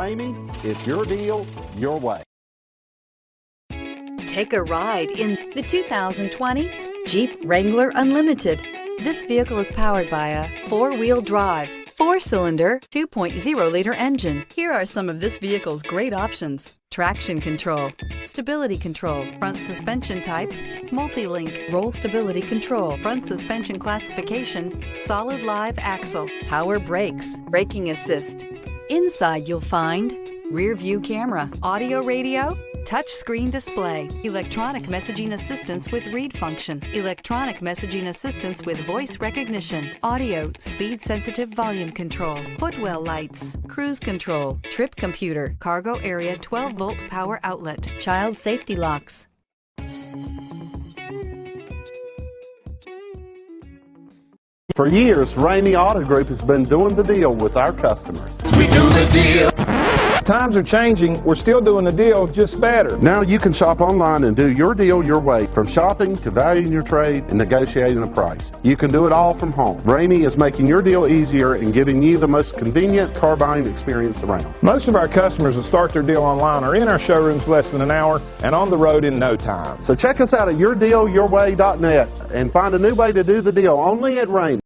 Ramey, it's your deal, your way. Take a ride in the 2020 Jeep Wrangler Unlimited. This vehicle is powered by a 4-wheel drive, 4-cylinder, 2.0-liter engine. Here are some of this vehicle's great options: traction control, stability control, front suspension type, multi-link, roll stability control, front suspension classification, solid live axle, power brakes, braking assist. Inside you'll find rear view camera, audio radio, touchscreen display, electronic messaging assistance with read function, electronic messaging assistance with voice recognition, audio, speed-sensitive volume control, footwell lights, cruise control, trip computer, cargo area 12-volt power outlet, child safety locks. For years, Ramey Auto Group has been doing the deal with our customers. We do the deal. Times are changing. We're still doing the deal, just better. Now you can shop online and do your deal your way, from shopping to valuing your trade and negotiating a price. You can do it all from home. Ramey is making your deal easier and giving you the most convenient car buying experience around. Most of our customers that start their deal online are in our showrooms less than an hour and on the road in no time. So check us out at yourdealyourway.net and find a new way to do the deal only at Ramey.